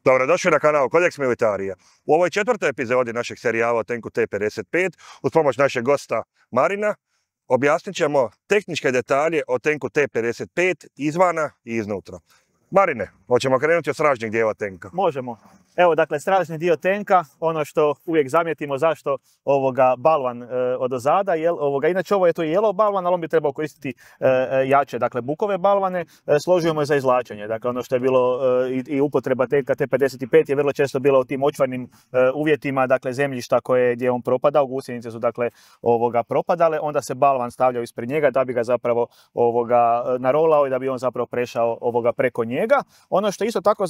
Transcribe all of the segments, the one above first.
Dobrodošli na kanal Kodeks Militarija. U ovoj četvrtoj epizodi našeg serijala o tenku T-55 uz pomoć našeg gosta Marina objasnit ćemo tehničke detalje o tenku T-55 izvana i iznutra. Marine, hoćemo krenuti od sražnjeg dijela tenka. Možemo. Evo, dakle, sražnji dio tenka, ono što uvijek zamjetimo zašto balvan odozada, inače ovo je to yellow balvan, ali on bi trebao koristiti jače, dakle, bukove balvane, složujemo je za izvlačenje. Dakle, ono što je bilo i upotreba tenka T-55 je vrlo često bilo u tim močvarnim uvjetima, dakle, zemljišta gdje je on propadao, gusjenice su, dakle, propadale, onda se balvan stavljao ispred njega da bi ga zapravo narolao i da bi on zapravo prešao preko njega. Ono što isto tako,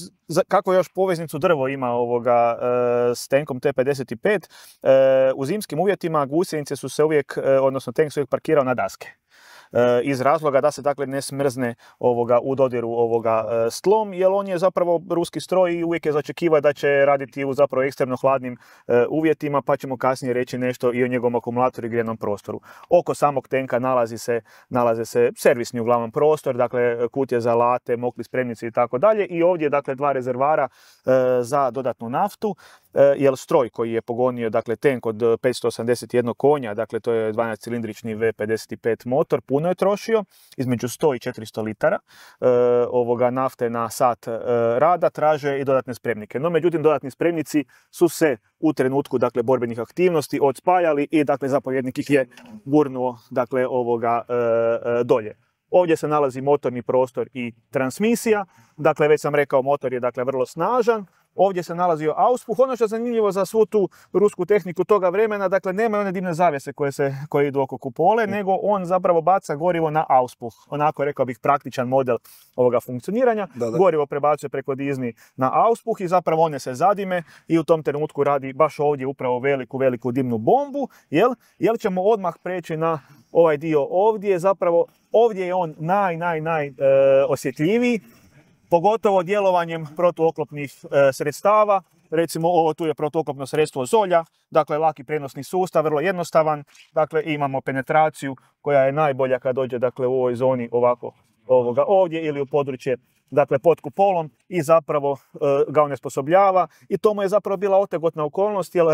kako još poveznicu drvo ima s tenkom T-55, u zimskim uvjetima gusjenice su se uvijek, odnosno tenk se uvijek parkirao na daske. Iz razloga da se dakle ne smrzne u dodiru s tlom, jer on je zapravo ruski stroj i uvijek je za očekivati da će raditi u zapravo ekstremno hladnim uvjetima, pa ćemo kasnije reći nešto i o njegovom akumulatoru i grijevnom prostoru. Oko samog tenka nalaze se servisni uglavnom prostor, dakle kutije za alate, mokli spremnici i tako dalje, i ovdje dakle dva rezervara za dodatnu naftu. Jer stroj koji je pogonio, dakle, tenk od 581 konja, dakle to je 12-cilindrični V55 motor, puno je trošio, između 100 i 400 litara nafte na sat rada, traže i dodatne spremnike. No, međutim, dodatni spremnici su se u trenutku, dakle, borbenih aktivnosti odspajali i, dakle, zapovjednik ih je gurnuo, dakle, dolje. Ovdje se nalazi motorni prostor i transmisija, dakle, već sam rekao, motor je, dakle, vrlo snažan. Ovdje se nalazio auspuh. Ono što je zanimljivo za svu tu rusku tehniku toga vremena, dakle, nema one dimne zavjese koje idu oko kupole, nego on zapravo baca gorivo na auspuh. Onako, rekao bih, praktičan model ovoga funkcioniranja. Gorivo prebacuje preko dizni na auspuh i zapravo one se zadime i u tom trenutku radi baš ovdje upravo veliku dimnu bombu, jel ćemo odmah preći na ovaj dio ovdje. Zapravo ovdje je on osjetljiviji, pogotovo djelovanjem protuoklopnih sredstava. Recimo, ovo tu je protuoklopno sredstvo Zolja, dakle laki prenosni sustav, vrlo jednostavan. Dakle, imamo penetraciju koja je najbolja kad dođe, dakle, u ovoj zoni ovdje ili u područje, dakle, pod kupolom, i zapravo ga onesposobljava. I to mu je zapravo bila otegotna okolnost, jer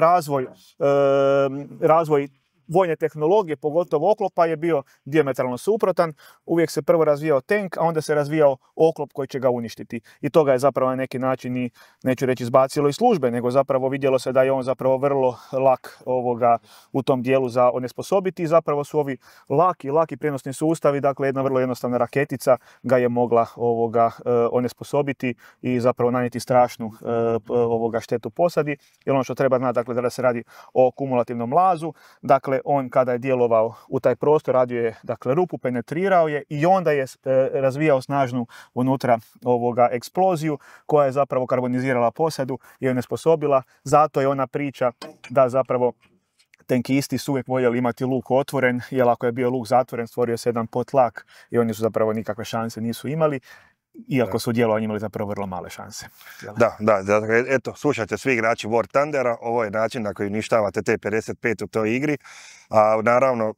razvoj vojne tehnologije, pogotovo oklopa, je bio dijametralno suprotan. Uvijek se prvo razvijao tenk, a onda se razvijao oklop koji će ga uništiti. I to ga je zapravo na neki način, i neću reći izbacilo iz službe, nego zapravo vidjelo se da je on zapravo vrlo lak u tom dijelu za onesposobiti. I zapravo su ovi laki prenosni sustavi, dakle jedna vrlo jednostavna raketica ga je mogla onesposobiti i zapravo nanijeti strašnu štetu posadi. Jer ono što treba znati, dakle, da se radi o kumulativnom lazu, dakle on kada je djelovao u taj prostor, radio je, dakle, rupu, penetrirao je i onda je razvijao snažnu unutra eksploziju koja je zapravo karbonizirala posadu i onesposobila. Zato je ona priča da zapravo tenkisti su uvijek voljeli imati luk otvoren, jer ako je bio luk zatvoren, stvorio se jedan potlak i oni su zapravo nikakve šanse nisu imali. Iako su djelovanje imali zapravo vrlo male šanse. Dakle, eto, slušajte svi igrači War Thundera, ovo je način na koji uništavate T-55 u toj igri, a naravno,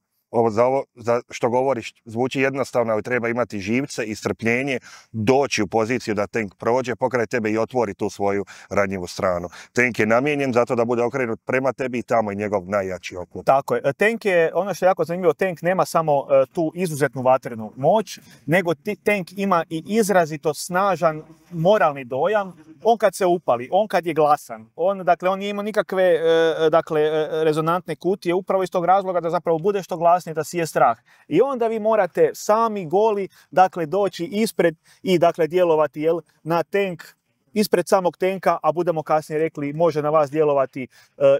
za što govoriš zvuči jednostavno, ali treba imati živce i strpljenje, doći u poziciju da tank prođe pokraj tebe i otvori tu svoju ranjivu stranu. Tank je namijenjen zato da bude okrenut prema tebi i tamo je njegov najjači oklop. Tako je. Tank je, ono što je jako zanimljivo, tank nema samo tu izuzetnu vatrenu moć, nego tank ima i izrazito snažan moralni dojam. On kad se upali, on kad je glasan, on nije imao nikakve rezonantne kutije, upravo iz tog razloga da zapravo bude što glasnije, da sije strah. I onda vi morate sami goli, dakle, doći ispred i, dakle, djelovati na tank ispred samog tenka, a budemo kasnije rekli, može na vas djelovati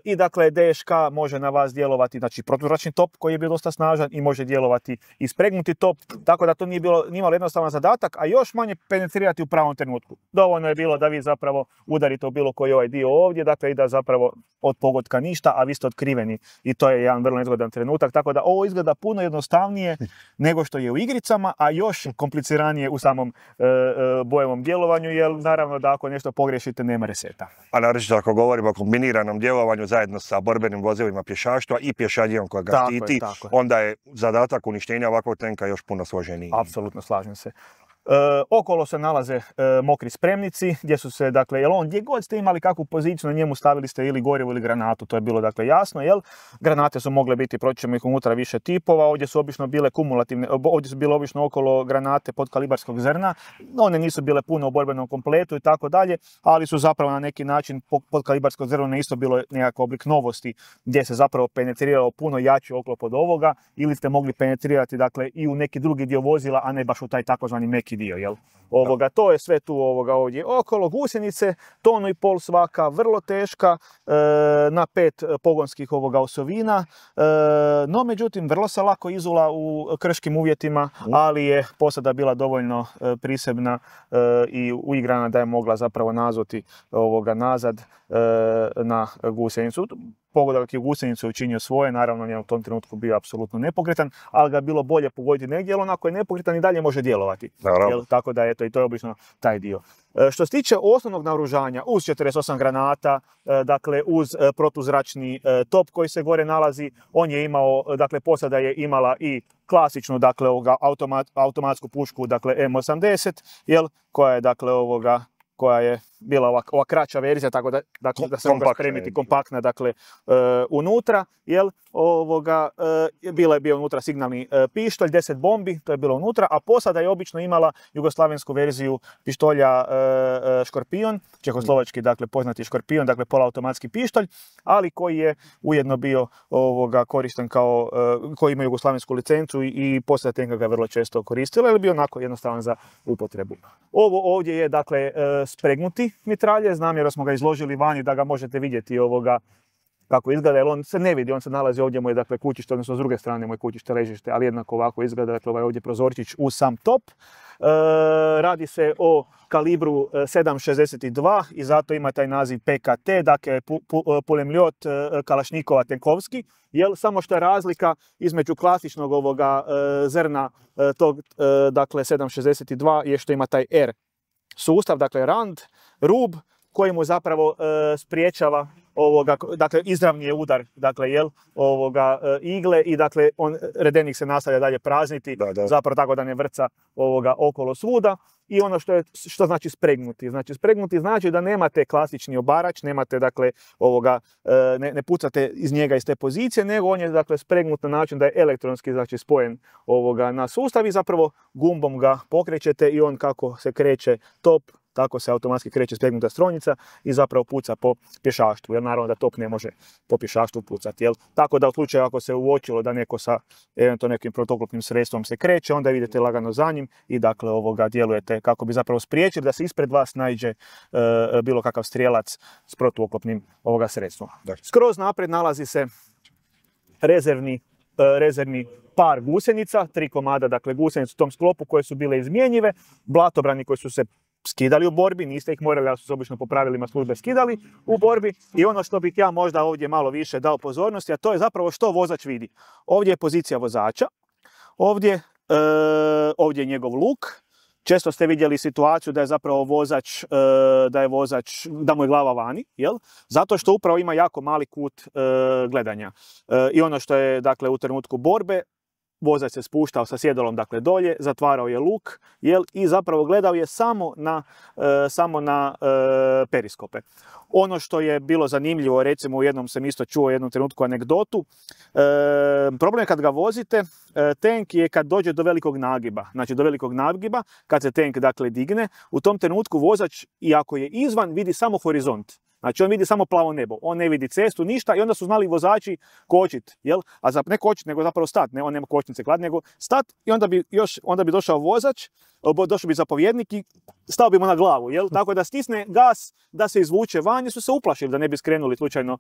i, dakle, DŠK, može na vas djelovati, znači, protuzračni top koji je bio dosta snažan, i može djelovati i spregnuti top, tako da to nije imalo jednostavan zadatak, a još manje penetrirati u pravom trenutku. Dovoljno je bilo da vi zapravo udarite u bilo koji ovaj dio ovdje, dakle, i da zapravo od pogotka ništa, a vi ste otkriveni, i to je jedan vrlo nezgodan trenutak, tako da ovo izgleda puno jednostavnije nego što je u igricama, a još kompliciranije u samom bojevom djelovanju, jer naravno da ako nešto pogriješite, nema reseta. A naročito ako govorimo o kombiniranom djelovanju zajedno sa borbenim vozilima pješaštva i pješadijom koja ga štiti, onda je zadatak uništenja ovakvog tenka još puno složeniji. Apsolutno, slažem se. Okolo se nalaze mokri spremnici gdje su se, dakle, jel on gdje god ste imali kakvu poziciju na njemu stavili ste ili gorivo ili granatu, to je bilo dakle jasno, jel? Granate su mogle biti, proći ćemo ih unutra više tipova, ovdje su obično bile kumulativne, ovdje su bile obično okolo granate podkalibarskog zrna, one nisu bile puno u borbenom kompletu i tako dalje, ali su zapravo na neki način podkalibarsko zrno isto bilo nekakav oblik novosti gdje se zapravo penetriralo puno jači oklop od ovoga ili ste mogli penetrirati dakle i u neki drugi dio vozila, a ne baš u taj takozvani meki dio, jel? To je sve tu ovdje okolo. Gusjenice, 1,5 tonu svaka, vrlo teška, na 5 pogonskih osovina, no međutim vrlo se lako izula u krškim uvjetima, ali je posada bila dovoljno prisebna i uigrana da je mogla zapravo nazvati nazad na gusjenicu. Pogodak je u gusjenicu učinio svoje, naravno on je u tom trenutku bio apsolutno nepokretan, ali ga je bilo bolje pogoditi negdje, jer onako je nepokretan i dalje može djelovati. Tako da eto, i to je obično taj dio. Što se tiče osnovnog naoružanja, uz 48 granata, dakle uz protuzračni top koji se gore nalazi, on je imao, dakle posada je imala i klasičnu, dakle automatsku pušku, dakle M80, jel, koja je dakle koja je bila ova kraća verzija, tako da se mogla spremiti kompaktna, dakle, unutra, jel, bila je bio unutra signalni pištolj, 10 bombi, to je bilo unutra, a posada je obično imala jugoslavensku verziju pištolja Škorpion, čehoslovački, dakle, poznati Škorpion, dakle, poluautomatski pištolj, ali koji je ujedno bio korišten kao, koji ima jugoslavensku licencu i posada tenka ga vrlo često koristila, jer je bio onako jednostavan za upotrebu. Ovo ovdje je, dakle, spregnuti mitraljez, namjerno smo ga izložili vani da ga možete vidjeti kako izgleda, jer on se ne vidi, on se nalazi ovdje mu je, dakle, kućište, odnosno s druge strane mu je kućište, ležište, ali jednako ovako izgleda, dakle, ovaj ovdje prozorčić uz sam top. Radi se o kalibru 7,62 i zato ima taj naziv PKT, dakle pulemljot Kalašnikova tenkovski, jel, samo što je razlika između klasičnog zrna tog, dakle, 7,62 je što ima taj R sustav, dakle rand, rub, koji mu zapravo spriječava dakle izravni je udar, dakle, jel, igle i dakle redenik se nastavlja dalje prazniti, zapravo tako da ne vrca okolo svuda. I ono što znači spregnuti. Znači spregnuti znači da nemate klasični obarač, nemate, dakle, ne pucate iz njega iz te pozicije, nego on je, dakle, spregnut na način da je elektronski, znači, spojen na sustav i zapravo gumbom ga pokrećete i on kako se kreće top, tako se automatski kreće spregnuta strojnica i zapravo puca po pješaštvu, jer naravno da top ne može po pješaštvu pucati, jel? Tako da u slučaju ako se uočilo da neko sa eventualno nekim protuoklopnim sredstvom se kreće, onda idete lagano za njim i, dakle, djelujete kako bi zapravo spriječili da se ispred vas naiđe bilo kakav strijelac s protuoklopnim sredstvom. Skroz naprijed nalazi se rezervni par gusenica, 3 komada, dakle, gusenica u tom sklopu koje su bile izmjenjive, blatobrani koji su se skidali u borbi, niste ih morali, ali su se obično po pravilima službe skidali u borbi. I ono što bih ja možda ovdje malo više dao pozornosti, a to je zapravo što vozač vidi. Ovdje je pozicija vozača, ovdje je njegov luk. Često ste vidjeli situaciju da je zapravo vozač, da mu je glava vani, jel? Zato što upravo ima jako mali kut gledanja. I ono što je, dakle, u trenutku borbe, vozač se spuštao sa sjedalom, dakle, dolje, zatvarao je luk, jel, i zapravo gledao je samo na periskope. Ono što je bilo zanimljivo, recimo u jednom sam isto čuo jednu trenutku anegdotu, problem je kad ga vozite, tank je kad dođe do velikog nagiba, znači do velikog nagiba, kad se tank, dakle, digne, u tom trenutku vozač, iako je izvan, vidi samo horizont. Znači on vidi samo plavo nebo, on ne vidi cestu, ništa, i onda su znali vozači kočit, jel? A ne kočit, nego zapravo stat, ne, on nema kočnice klad, nego stat, i onda bi došao vozač, došao bi zapovjednik i stao bi mu na glavu, jel? Tako da stisne gas da se izvuče van, jer su se uplašili da ne bi skrenuli slučajno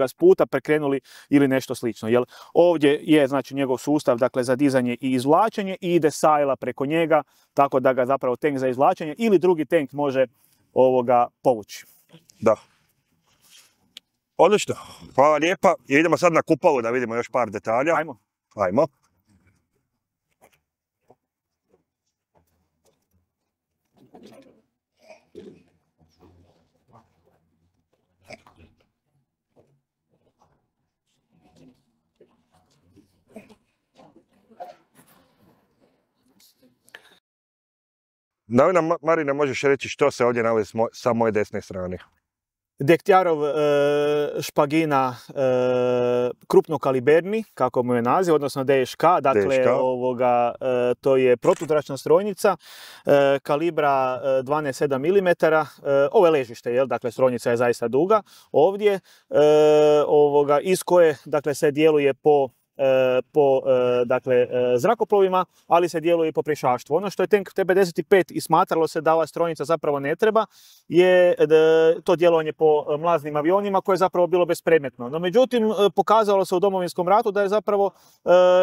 s puta, prekrenuli ili nešto slično, jel? Ovdje je, znači, njegov sustav, dakle, za dizanje i izvlačenje i ide sajla preko njega, tako da ga zapravo tank za izvlačenje ili drugi tank može povući. Da. Odlično, hvala lijepa. I idemo sad na kupalu da vidimo još par detalja. Ajmo. Novina Marina, možeš reći što se ovdje nalazi sa moje desne strane? Dektjarov špagina krupnokaliberni, kako mu je naziv, odnosno DŠK, dakle to je protuzračna strojnica kalibra 12,7 mm. Ovo je ležište, jel? Dakle strojnica je zaista duga ovdje, iz koje dakle, se djeluje po zrakoplovima, ali se djeluje i po pješaštvu. Ono što je tank T-55 i smatralo se da ova strojnica zapravo ne treba je to djelovanje po mlaznim avionima koje je zapravo bilo bespredmetno. No međutim, pokazalo se u Domovinskom ratu da je zapravo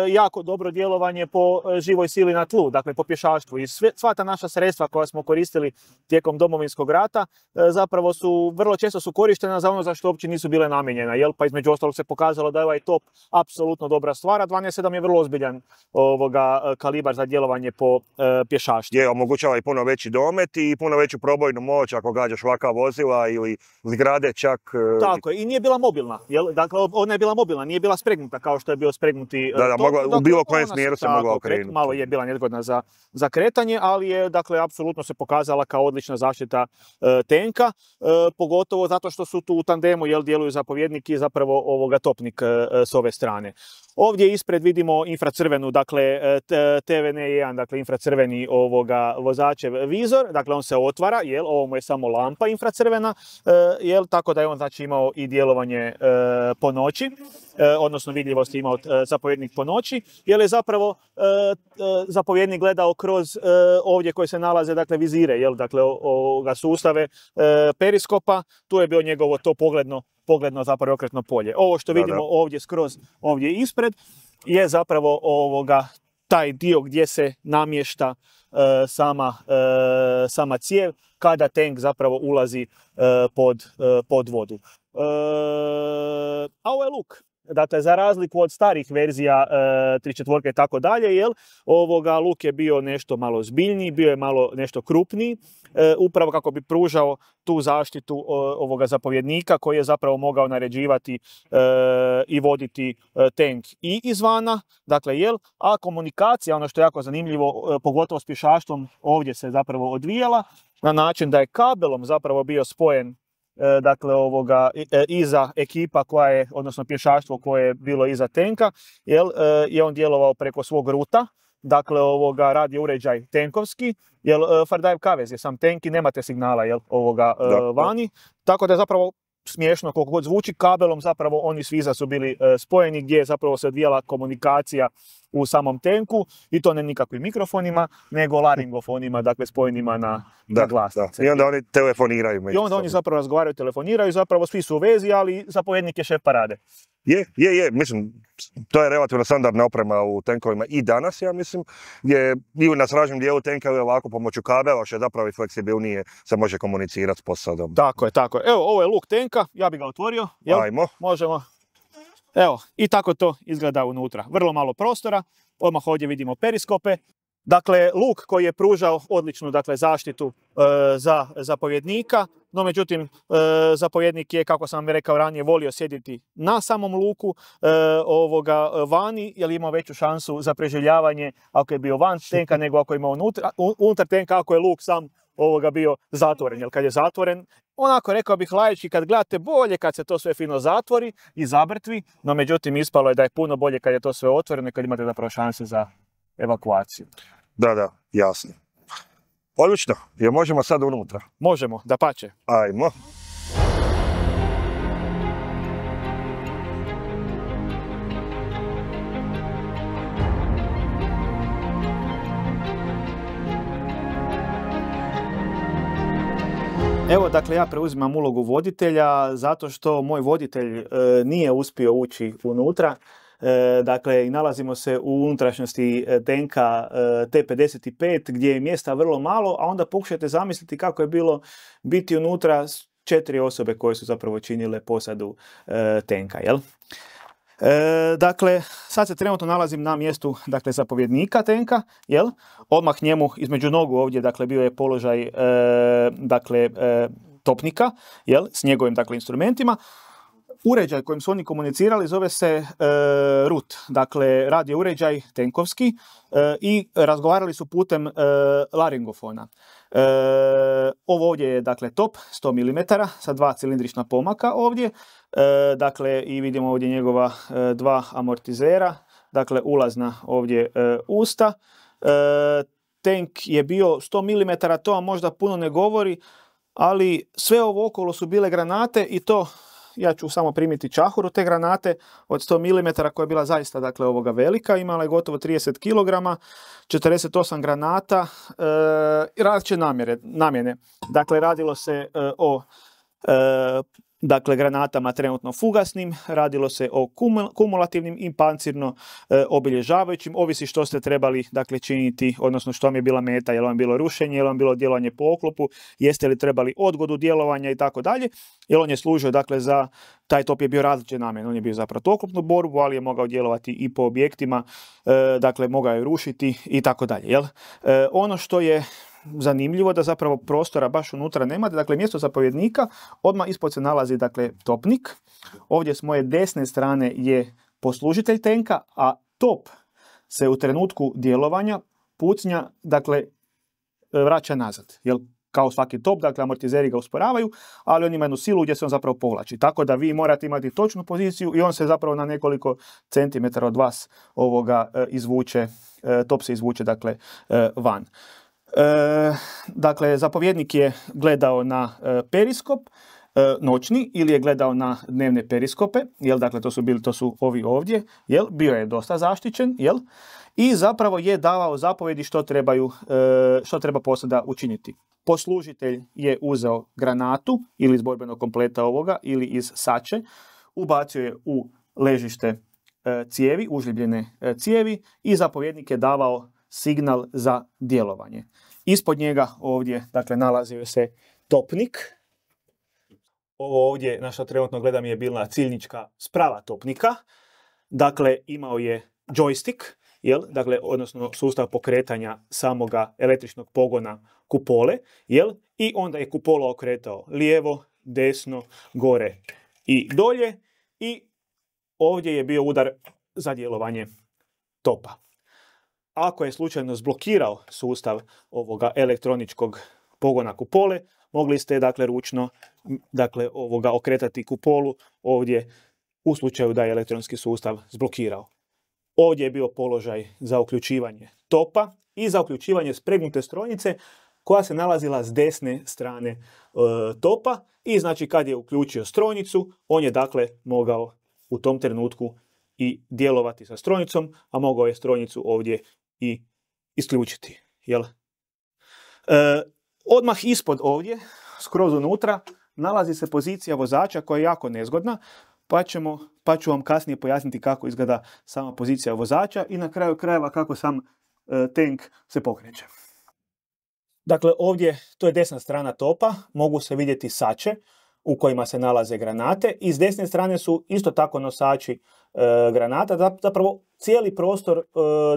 jako dobro djelovanje po živoj sili na tlu, dakle po pješaštvu. I sva ta naša sredstva koja smo koristili tijekom Domovinskog rata zapravo vrlo često su korištena za ono za što uopće nisu bile namijenjena. Jel? Pa između ostalog se pokazalo da je ovaj top apsolutno dobra stvar, a 12,7 je vrlo ozbiljan kalibar za djelovanje po pješaštvu. Je, omogućava i puno veći domet i puno veću probojnu moć ako gađaš ovakva vozila ili zgrade čak. Tako je, i nije bila mobilna. Jel? Dakle, ona je bila mobilna, nije bila spregnuta kao što je bio spregnuti u bilo kojem smjeru se mogla okrenuti. Malo je bila nezgodna za kretanje, ali je, dakle, apsolutno se pokazala kao odlična zaštita tenka, pogotovo zato što su tu u tandemu, jel, djeluju zapovjednik i zapravo topnik s ove strane. Ovdje ispred vidimo infracrvenu, dakle TVN1, dakle infracrveni vozačev vizor, dakle on se otvara, jel, ovo mu je samo lampa infracrvena, jel, tako da je on znači imao i djelovanje po noći, odnosno vidljivost je imao zapovjednik po noći, jer je zapravo zapovjednik gledao kroz ovdje koje se nalaze, dakle vizire, jel, dakle sustave periskopa, tu je bio njegovo to pogledno zapravo okretno polje. Ovo što vidimo ovdje skroz ovdje ispred je zapravo taj dio gdje se namješta sama cijev kada tank zapravo ulazi pod vodu. A ovo je luk. Dakle, za razliku od starih verzija 3.4 i tako dalje, jel, luk je bio nešto malo zbiljniji, bio je malo nešto krupniji, upravo kako bi pružao tu zaštitu ovoga zapovjednika koji je zapravo mogao naređivati i voditi tank i izvana, dakle, jel, a komunikacija, ono što je jako zanimljivo, pogotovo s pješaštvom, ovdje se zapravo odvijala na način da je kabelom zapravo bio spojen dakle iza ekipa koja je, odnosno pješaštvo koje je bilo iza tenka, je on djelovao preko svog ruta, dakle radio uređaj tenkovski, jer Fardajev kavez je sam tenk i nemate signala vani, tako da je zapravo smiješno koliko god zvuči, kabelom zapravo oni svi su bili spojeni gdje je zapravo se odvijala komunikacija u samom tenku i to ne nikakvim mikrofonima, nego laringofonima, dakle spojenima na glasnice. I onda oni telefoniraju. I onda oni zapravo razgovaraju, telefoniraju, zapravo svi su u vezi, ali zapovjednik je šef parade. Je, mislim, to je relativno standardna oprema u tenkovima i danas, ja mislim, gdje i na sražnom dijelu tenka je ovako pomoću kabela, što je zapravo i fleksibilnije, se može komunicirati s posadom. Tako je. Evo, ovo je luk tenka, ja bi ga otvorio. Jel? Ajmo. Možemo. Evo, i tako to izgleda unutra. Vrlo malo prostora, odmah ovdje vidimo periskope. Dakle, luk koji je pružao odličnu zaštitu za zapovjednika, no međutim, zapovjednik je, kako sam rekao ranije, volio sjediti na samom luku vani, jer je imao veću šansu za preživljavanje ako je bio van tenka nego ako je imao unutar tenka, ako je luk sam bio zatvoren. Jer kad je zatvoren, onako rekao bih laički, kad gledate, bolje kad se to sve fino zatvori i zabrtvi, no međutim ispalo je da je puno bolje kad je to sve otvoreno i kad imate zapravo šanse za evakuaciju. Da, jasno. Odlično, jer možemo sad unutra? Možemo, dapače. Ajmo. Evo, dakle, ja preuzimam ulogu voditelja zato što moj voditelj nije uspio ući unutra. Dakle, i nalazimo se u unutrašnjosti tenka T-55 gdje je mjesta vrlo malo, a onda pokušajte zamisliti kako je bilo biti unutra s 4 osobe koje su zapravo činile posadu tenka, jel? Dakle, sad se trenutno nalazim na mjestu, dakle, zapovjednika tenka, jel? Odmah njemu između nogu ovdje, dakle, bio je položaj, topnika, jel? S njegovim, dakle, instrumentima. Uređaj kojim su oni komunicirali zove se RUT, dakle radio uređaj tenkovski, i razgovarali su putem laringofona. Ovo ovdje je dakle top 100 mm sa 2 cilindrična pomaka ovdje. Dakle, i vidimo ovdje njegova 2 amortizera, dakle ulazna ovdje usta. Tank je bio 100 mm, to vam možda puno ne govori, ali sve ovo okolo su bile granate i to, ja ću samo primiti čahuru te granate od 100 mm koja je bila zaista dakle ovoga velika, imala je gotovo 30 kg, 48 granata, različite namjene. Dakle, radilo se o dakle granatama trenutno fugasnim, radilo se o kumulativnim i pancirno obilježavajućim, ovisi što ste trebali dakle činiti, odnosno što vam je bila meta, je li vam bilo rušenje, je li vam bilo djelovanje po oklopu, jeste li trebali odgodu djelovanja i tako dalje, jer on je služio dakle za, taj top je bio različite namjene, on je bio za protuoklopnu borbu, ali je mogao djelovati i po objektima, dakle mogao je rušiti i tako dalje. Ono što je zanimljivo da zapravo prostora baš unutra nema, dakle mjesto zapovjednika, odmah ispod se nalazi dakle topnik, ovdje s moje desne strane je poslužitelj tenka, a top se u trenutku djelovanja pucnja dakle vraća nazad, kao svaki top, dakle amortizeri ga usporavaju, ali on ima jednu silu gdje se on zapravo povlači, tako da vi morate imati točnu poziciju i on se zapravo na nekoliko centimetara od vas izvuče, top se izvuče dakle van. Dakle, zapovjednik je gledao na periskop noćni ili je gledao na dnevne periskope, dakle to su ovi ovdje, bio je dosta zaštićen, i zapravo je davao zapovjedi što treba posada učiniti. Poslužitelj je uzeo granatu ili iz borbenog kompleta ovoga ili iz sače, ubacio je u ležište cijevi, užljebljene cijevi, i zapovjednik je davao signal za djelovanje. Ispod njega ovdje dakle nalazio se topnik. Ovo ovdje na što trenutno gledam je bila ciljnička sprava topnika. Dakle, imao je joystick, dakle, odnosno sustav pokretanja samoga električnog pogona kupole, i onda je kupola okretao lijevo, desno, gore i dolje, i ovdje je bio udar za djelovanje topa. Ako je slučajno zblokirao sustav ovoga elektroničkog pogona kupole, mogli ste dakle ručno okretati kupolu ovdje u slučaju da je elektronski sustav zblokirao. Ovdje je bio položaj za uključivanje topa i za uključivanje spregnute strojnice koja se nalazila s desne strane topa, i znači kad je uključio strojnicu, on je dakle mogao u tom trenutku i djelovati sa strojnicom, a mogao je strojnicu ovdje i isključiti. Odmah ispod ovdje, skroz unutra, nalazi se pozicija vozača koja je jako nezgodna, pa ću vam kasnije pojasniti kako izgleda sama pozicija vozača i na kraju krajeva kako sam tank se pokreće. Dakle, ovdje, to je desna strana topa, mogu se vidjeti sače u kojima se nalaze granate, i s desne strane su isto tako nosači granata. Zapravo cijeli prostor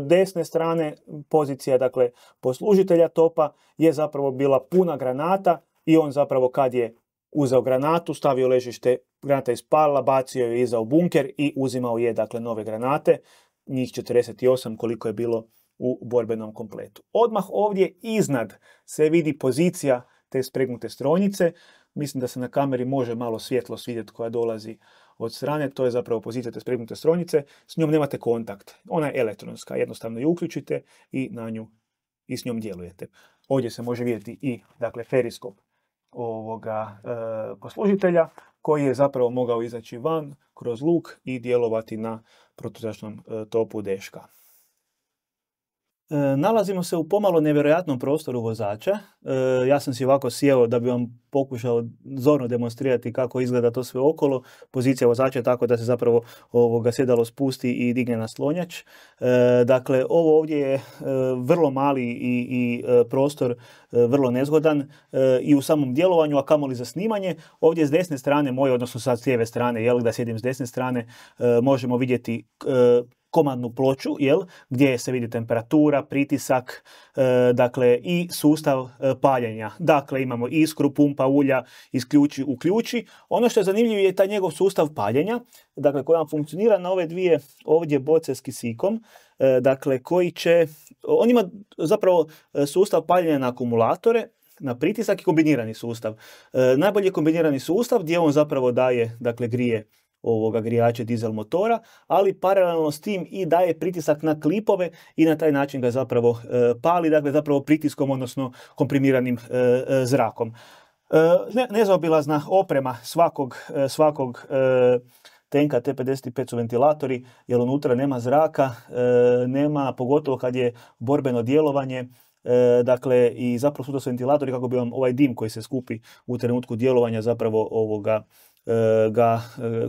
desne strane, pozicija dakle poslužitelja topa, je zapravo bila puna granata, i on zapravo kad je uzeo granatu, stavio ležište, granata je ispalila, bacio je iza u bunker i uzimao je dakle nove granate, njih 48 koliko je bilo u borbenom kompletu. Odmah ovdje iznad se vidi pozicija te spregnute strojnice. Mislim da se na kameri može malo svjetlost vidjeti koja dolazi od strane. To je zapravo pozicija te spregnute strojnice. S njom nemate kontakt. Ona je elektronska. Jednostavno ju uključite i na nju i s njom djelujete. Ovdje se može vidjeti i dakle periskop ovoga poslužitelja koji je zapravo mogao izaći van kroz luk i djelovati na protuzračnom topu deška. Nalazimo se u pomalo nevjerojatnom prostoru vozača. Ja sam si ovako sjeo da bi vam pokušao zorno demonstrirati kako izgleda to sve okolo. Pozicija vozača je tako da se zapravo sjedalo spusti i digne naslonjač. Dakle, ovo ovdje je vrlo mali i prostor vrlo nezgodan i u samom djelovanju, a kamoli za snimanje. Ovdje s desne strane moje, odnosno sad s lijeve strane, da sjedim s desne strane, možemo vidjeti komandnu ploču, gdje se vidi temperatura, pritisak, dakle i sustav paljenja. Dakle, imamo iskru, pumpa ulja, isključi, uključi. Ono što je zanimljivo je taj njegov sustav paljenja, dakle koji vam funkcionira na ove dvije ovdje boce s kisikom, dakle koji će, on ima zapravo sustav paljenja na akumulatore, na pritisak i kombinirani sustav. Najbolji je kombinirani sustav gdje on zapravo daje, dakle grije grijače dizel motora, ali paralelno s tim i daje pritisak na klipove i na taj način ga zapravo pali, dakle zapravo pritiskom, odnosno komprimiranim zrakom. Nezaobilazna oprema svakog tenka T-55 su ventilatori, jer unutra nema zraka, nema, pogotovo kad je borbeno djelovanje, dakle i zapravo su to ventilatori kako bi vam ovaj dim koji se skupi u trenutku djelovanja zapravo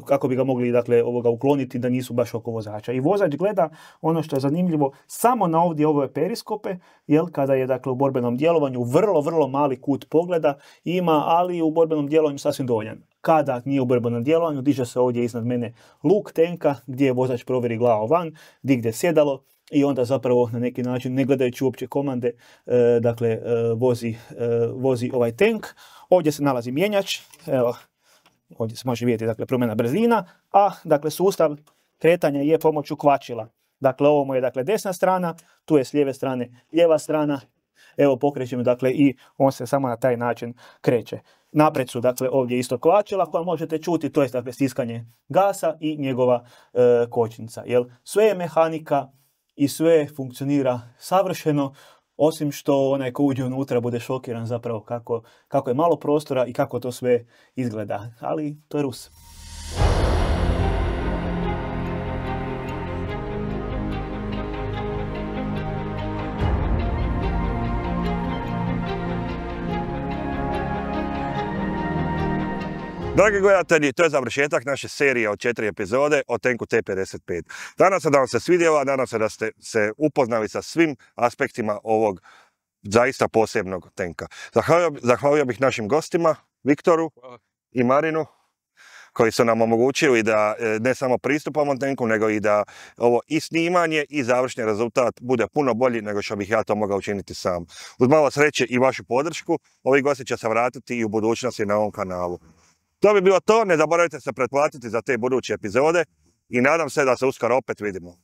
kako bi ga mogli dakle ukloniti da nisu baš oko vozača. I vozač gleda, ono što je zanimljivo, samo na ovdje ove periskope, jel, kada je dakle u borbenom djelovanju vrlo mali kut pogleda ima, ali u borbenom djelovanju sasvim dovoljan. Kada nije u borbenom djelovanju, diže se ovdje iznad mene luk tenka gdje vozač provjeri glavu van, digne sjedalo i onda zapravo na neki način, ne gledajući uopće komande, vozi ovaj tank. Ovdje se nalazi mjenjač, evo, ovdje se može vidjeti dakle promjena brzina, a dakle sustav kretanja je pomoću kvačila. Dakle ovo mu je dakle desna strana, tu je s lijeve strane lijeva strana. Evo pokrećemo dakle i on se samo na taj način kreće. Naprijed su dakle ovdje isto kvačila koja možete čuti, to je dakle stiskanje gasa i njegova kočnica. Jel? Sve je mehanika i sve funkcionira savršeno, osim što onaj ko uđe unutra bude šokiran zapravo kako je malo prostora i kako to sve izgleda. Ali to je Rus. Dragi gledatelji, to je završetak naše serije od 4 epizode o tenku T-55. Nadam se da vam se svidjela, nadam se da ste se upoznali sa svim aspektima ovog zaista posebnog tenka. Zahvalio bih našim gostima, Viktoru i Marinu, koji su nam omogućili da ne samo pristupamo tenku, nego i da ovo i snimanje i završni rezultat bude puno bolji nego što bih ja to mogao učiniti sam. Uz malo sreće i vašu podršku, ovi gosti će se vratiti i u budućnosti na ovom kanalu. To bi bilo to, ne zaboravite se pretplatiti za te buduće epizode i nadam se da se uskoro opet vidimo.